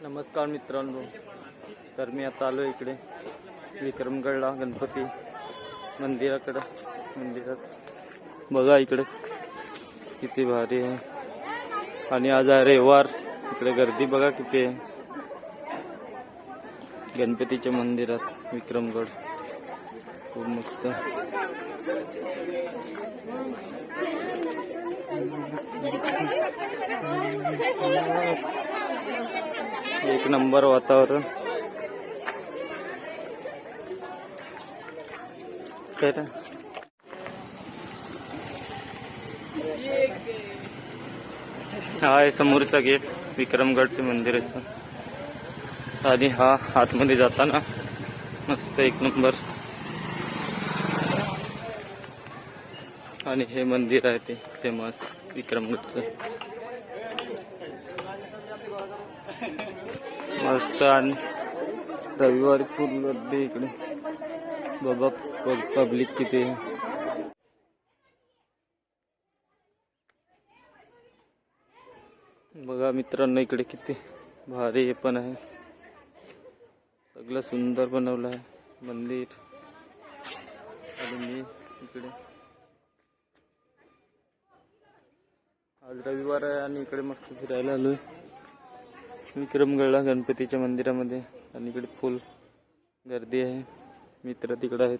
नमस्कार मित्रांनो, तर मी आता आलो इकडे विक्रमगडला गणपती मंदिरात बघा इकडे किती भारी आहे. आणि आज आहे रविवार, इकडे गर्दी बघा किती आहे गणपतीच्या मंदिरात. विक्रमगड खूप मस्त. एक नंबर वातावरण. हा आहे समोरचा गेट विक्रमगडच्या मंदिराचा. आणि हा आतमध्ये जाताना मस्त एक नंबर. आणि हे मंदिर आहे ते फेमस विक्रमगडचं, मस्त. आणि रविवारी फुल गर्दी इकडे बघा, पब्लिक किती आहे. बघा मित्रांनो इकडे किती भारी हे पण आहे, सगळं सुंदर बनवलं आहे मंदिर. आणि मी इकडे आज रविवार आहे आणि इकडे मस्त फिरायला आलोय विक्रमगडला गणपतीच्या मंदिरामध्ये. आणि इकडे फुल गर्दी आहे, मित्र तिकडे आहेत.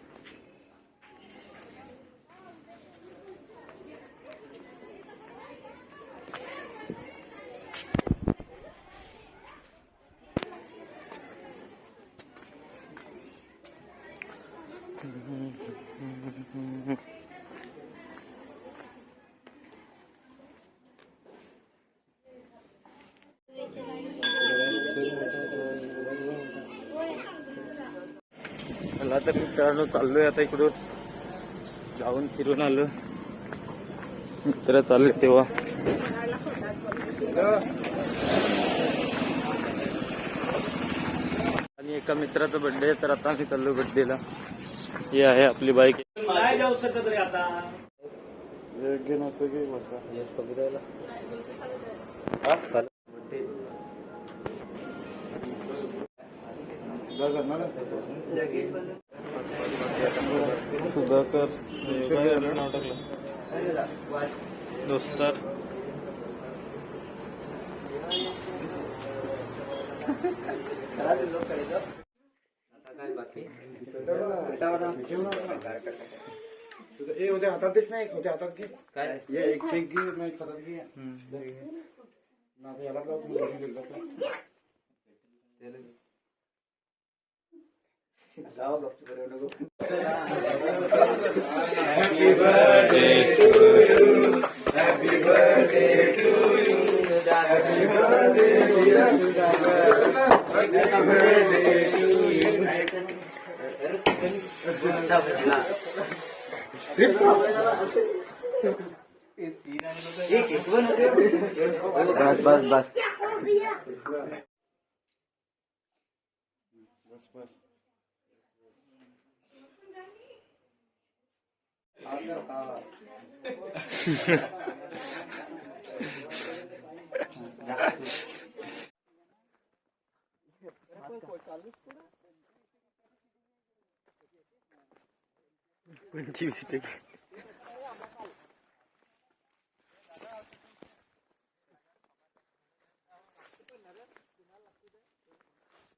मला तर मित्रांनो चाललोय आता इकडून, जाऊन फिरून आलो. मित्र चालले तेव्हा. आणि एका मित्राचा बर्थडे आहे, तर आता आम्ही चाललो बर्थडेला. ही आहे आपली बाईक. नाही जाऊ शकत रे आता. सुधाकर दोस्तर. हे होते हातातच नाही, होते हातात घे काय. एक पेक घे, नाही हातात घे. याला Happy birthday to you, happy birthday to you, happy birthday dear Sudhakar, happy birthday to you. बस बस बस. कोणती मिस्टेक.